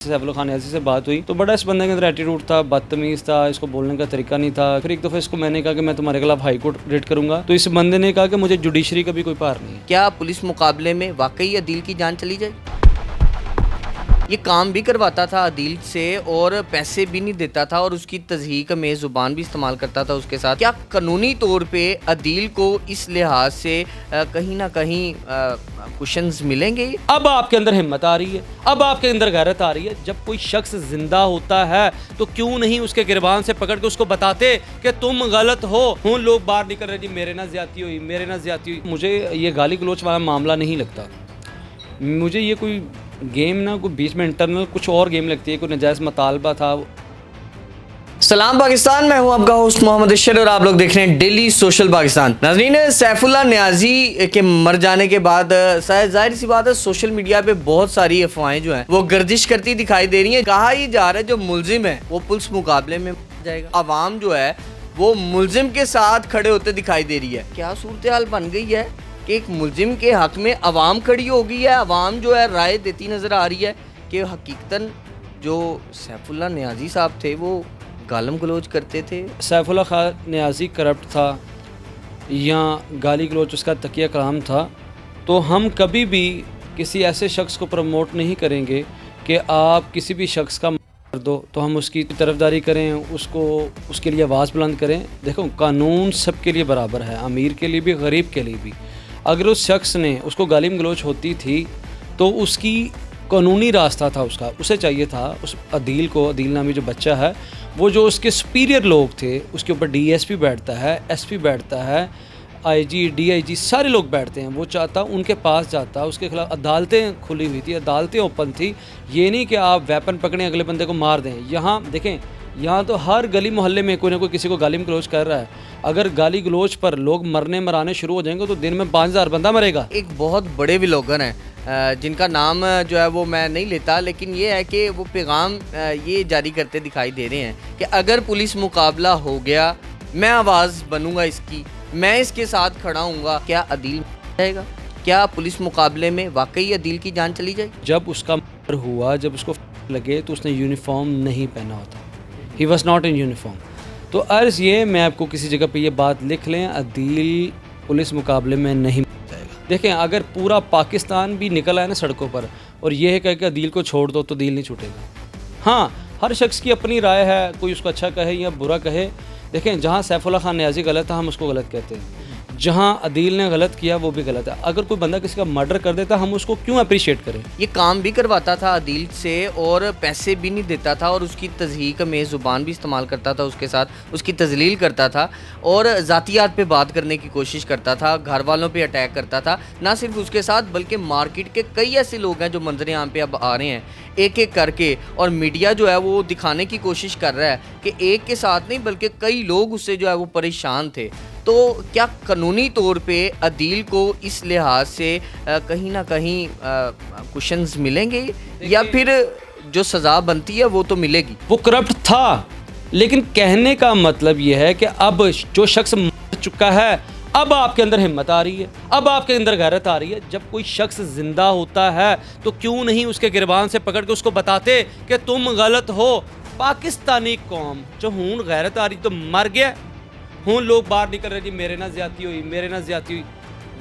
सैफ अली खान नियाज़ी से बात हुई तो बड़ा इस बंदे के अंदर एटीट्यूड था, बदतमीज़ था, इसको बोलने का तरीका नहीं था। फिर एक दफ़ा इसको मैंने कहा कि मैं तुम्हारे खिलाफ हाई कोर्ट रेड करूंगा, तो इस बंदे ने कहा कि मुझे जुडिशरी का भी कोई पार नहीं है। क्या पुलिस मुकाबले में वाकई अदील की जान चली जाए? ये काम भी करवाता था अदील से और पैसे भी नहीं देता था और उसकी तज़हीक में ज़ुबान भी इस्तेमाल करता था उसके साथ। क्या कानूनी तौर पे अदील को इस लिहाज से कहीं ना कहीं कुशन्स मिलेंगे? अब आपके अंदर हिम्मत आ रही है, अब आपके अंदर गैरत आ रही है। जब कोई शख्स जिंदा होता है तो क्यों नहीं उसके गिरबान से पकड़ के उसको बताते कि तुम गलत हो। लोग बाहर निकल रहे जी मेरे ना ज्यादती हुई, मेरे ना ज्यादती हुई। मुझे ये गाली गलोच वाला मामला नहीं लगता। मुझे ये कोई गेम ना कोई बीच में इंटरनल कुछ और गेम लगती है, कोई नजायज़ मतालबा था। सलाम पाकिस्तान, मैं हूं आपका होस्ट मोहम्मद अशर और आप लोग देख रहे हैं डेली सोशल पाकिस्तान। नाज़रीन, सैफुल्लाह नियाज़ी के मर जाने के बाद जाहिर सी बात है सोशल मीडिया पे बहुत सारी अफवाहें जो हैं वो गर्दिश करती दिखाई दे रही हैं। कहा ही जा रहा है जो मुलजिम है वो पुलिस मुकाबले में जाएगा। अवाम जो है वो मुलजिम के साथ खड़े होते दिखाई दे रही है। क्या सूरत हाल बन गई है कि एक मुलजिम के हक में अवाम खड़ी हो गई है। अवाम जो है राय देती नज़र आ रही है कि हकीकतन जो सैफुल्लाह नियाज़ी साहब थे वो गालम गलोच करते थे। सैफुल्लाह खान नियाज़ी करप्ट था या गाली गलोच उसका तकिया कलाम था, तो हम कभी भी किसी ऐसे शख्स को प्रमोट नहीं करेंगे कि आप किसी भी शख्स का कर दो तो हम उसकी तरफदारी करें, उसको उसके लिए आवाज़ बुलंद करें। देखो, कानून सबके लिए बराबर है, अमीर के लिए भी गरीब के लिए भी। अगर उस शख्स ने उसको गालिम गलोच होती थी तो उसकी कानूनी रास्ता था उसका, उसे चाहिए था उस अदील को, अदील नामी जो बच्चा है वो जो उसके सुपीरियर लोग थे, उसके ऊपर डीएसपी बैठता है, एसपी बैठता है, आईजी डीआईजी सारे लोग बैठते हैं, वो चाहता उनके पास जाता, उसके खिलाफ अदालतें खुली हुई थी, अदालतें ओपन थी। ये नहीं कि आप वेपन पकड़ें अगले बंदे को मार दें। यहाँ देखें, यहाँ तो हर गली मोहल्ले में कोई ना कोई किसी को गाली गलोच कर रहा है। अगर गाली गलोच पर लोग मरने मराने शुरू हो जाएंगे तो दिन में 5000 बंदा मरेगा। एक बहुत बड़े व्लॉगर हैं जिनका नाम जो है वो मैं नहीं लेता, लेकिन ये है कि वो पैगाम ये जारी करते दिखाई दे रहे हैं कि अगर पुलिस मुकाबला हो गया मैं आवाज़ बनूंगा इसकी, मैं इसके साथ खड़ा हूँगा। क्या अदील जाएगा? क्या पुलिस मुकाबले में वाकई अदील की जान चली जाएगी? जब उसका मर्डर हुआ, जब उसको लगे तो उसने यूनिफॉर्म नहीं पहना होता। He was not in uniform. तो अर्ज़ ये, मैं आपको किसी जगह पे ये बात लिख लें, अदील पुलिस मुकाबले में नहीं जाएगा। देखें, अगर पूरा पाकिस्तान भी निकल आए ना सड़कों पर और ये है कि अदील को छोड़ दो तो दिल नहीं छूटेगा। हाँ, हर शख्स की अपनी राय है, कोई उसको अच्छा कहे या बुरा कहे। देखें, जहाँ सैफुल्लाह खान नियाज़ी गलत है हम उसको गलत कहते हैं, जहाँ अदील ने गलत किया वो भी गलत है। अगर कोई बंदा किसी का मर्डर कर देता हम उसको क्यों अप्रिशिएट करें। ये काम भी करवाता था अदील से और पैसे भी नहीं देता था और उसकी तज़हीक में ज़ुबान भी इस्तेमाल करता था उसके साथ, उसकी तजलील करता था और ज़ातियात पे बात करने की कोशिश करता था, घर वालों पे अटैक करता था। ना सिर्फ उसके साथ बल्कि मार्केट के कई ऐसे लोग हैं जो मंजर आम पे अब आ रहे हैं एक एक करके, और मीडिया जो है वो दिखाने की कोशिश कर रहा है कि एक के साथ नहीं बल्कि कई लोग उससे जो है वो परेशान थे। तो क्या कानूनी तौर पे अदील को इस लिहाज से कहीं ना कहीं कुशन्स मिलेंगे या फिर जो सज़ा बनती है वो तो मिलेगी? वो करप्ट था, लेकिन कहने का मतलब ये है कि अब जो शख्स मर चुका है अब आपके अंदर हिम्मत आ रही है, अब आपके अंदर गैरत आ रही है। जब कोई शख्स जिंदा होता है तो क्यों नहीं उसके गिरबान से पकड़ के उसको बताते कि तुम गलत हो। पाकिस्तानी कौम जो हूँ गैरत आ रही तो मर गया, हूँ लोग बाहर निकल रहे जी मेरे ना ज्यादती हुई, मेरे ना ज्यादती हुई।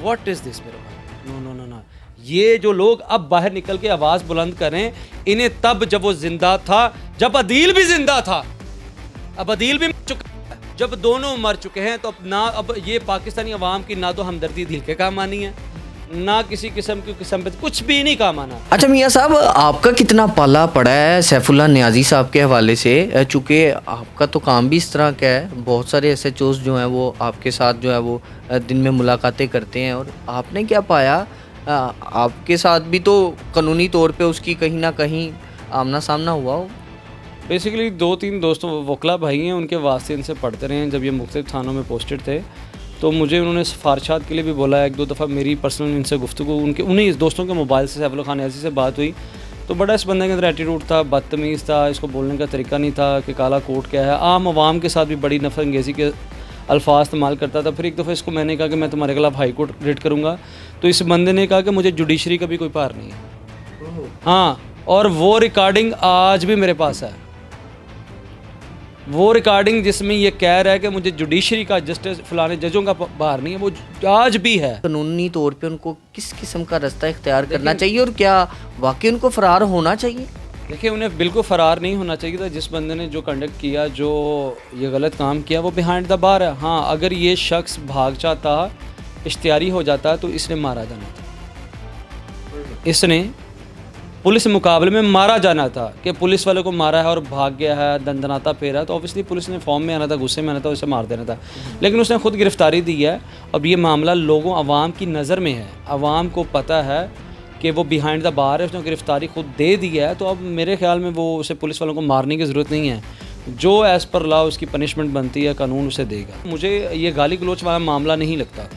व्हाट इज़ दिस मेरे भाई? No no no no. ये जो लोग अब बाहर निकल के आवाज़ बुलंद करें, इन्हें तब जब वो जिंदा था, जब अदील भी जिंदा था। अब अदील भी मर चुका है, जब दोनों मर चुके हैं तो अब ये पाकिस्तानी अवाम की ना तो हमदर्दी दिल के काम आनी है, ना किसी किस्म पे कुछ भी नहीं काम आना। अच्छा मियाँ साहब, आपका कितना पाला पड़ा है सैफुल्लाह नियाज़ी साहब के हवाले से? चूँकि आपका तो काम भी इस तरह का है, बहुत सारे SHOs जो हैं वो आपके साथ जो है वो दिन में मुलाकातें करते हैं, और आपने क्या पाया? आपके साथ भी तो कानूनी तौर पे उसकी कहीं ना कहीं आमना सामना हुआ हो। बेसिकली 2-3 दोस्तों वकला भाई हैं, उनके वास्ते इनसे पढ़ते रहे हैं। जब ये मुख्तलिफ थानों में पोस्टेड थे तो मुझे उन्होंने सिफारशात के लिए भी बोला। 1-2 दफ़ा मेरी पर्सनल इनसे गुफ्तगू उन्हीं दोस्तों के मोबाइल से सैफ अली खान नियाज़ी से बात हुई तो बड़ा इस बंदे के अंदर एटीट्यूड था, बदतमीज़ था, इसको बोलने का तरीका नहीं था कि काला कोट क्या है। आम आवाम के साथ भी बड़ी नफरत अंगेज़ी के अल्फाज इस्तेमाल करता था। फिर एक दफ़ा इसको मैंने कहा कि मैं तुम्हारे खिलाफ हाई कोर्ट रेड करूँगा, तो इस बंदे ने कहा कि मुझे जुडिशरी का भी कोई पार नहीं है। हाँ, और वो रिकॉर्डिंग आज भी मेरे पास है। वो रिकॉर्डिंग जिसमें ये कह रहा है कि मुझे जुडिशरी का जस्टिस फलाने जजों का बाहर नहीं है, वो आज भी है। कानूनी तौर पे उनको किस किस्म का रास्ता इख्तियार करना चाहिए और क्या वाकई उनको फरार होना चाहिए? देखिए, उन्हें बिल्कुल फ़रार नहीं होना चाहिए था। जिस बंदे ने जो कंडक्ट किया, जो ये गलत काम किया, वो बिहाइंड द बार है। हाँ, अगर ये शख्स भाग जाता, इश्तियारी हो जाता तो इसने मारा जाना था। इसने पुलिस मुकाबले में मारा जाना था कि पुलिस वाले को मारा है और भाग गया है, दंदनाता फेरा है, तो ऑब्वियसली पुलिस ने फॉर्म में आना था, गुस्से में आना था, उसे मार देना था। लेकिन उसने खुद गिरफ्तारी दी है। अब ये मामला लोगों अवाम की नज़र में है, अवाम को पता है कि वो बिहाइंड द बार है, उसने गिरफ्तारी खुद दे दी है। तो अब मेरे ख्याल में वो उसे पुलिस वालों को मारने की ज़रूरत नहीं है। जो एज़ पर लॉ उसकी पनिशमेंट बनती है, कानून उसे देगा। मुझे ये गाली गलोच वाला मामला नहीं लगता।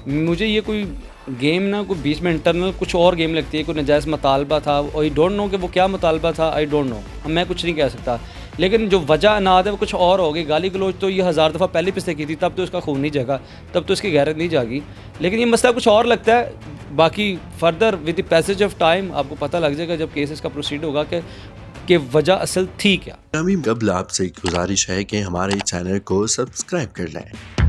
मुझे ये कोई गेम ना, कोई बीच में इंटरनल कुछ और गेम लगती है। कोई नजायज़ मुतालबा था, आई डोंट नो कि वो क्या मुतालबा था, आई डोंट नो, मैं कुछ नहीं कह सकता। लेकिन जो वजह अनाद है वो कुछ और होगी। गाली गलोच तो ये 1000 दफ़ा पहले पिछले की थी, तब तो उसका खून नहीं जगा, तब तो उसकी गैरत नहीं जागी। लेकिन ये मसला कुछ और लगता है। बाकी further with the passage of time आपको पता लग जाएगा जब केस इसका प्रोसीड होगा कि वजह असल थी क्या। कबल आपसे गुजारिश है कि हमारे चैनल को सब्सक्राइब कर लें।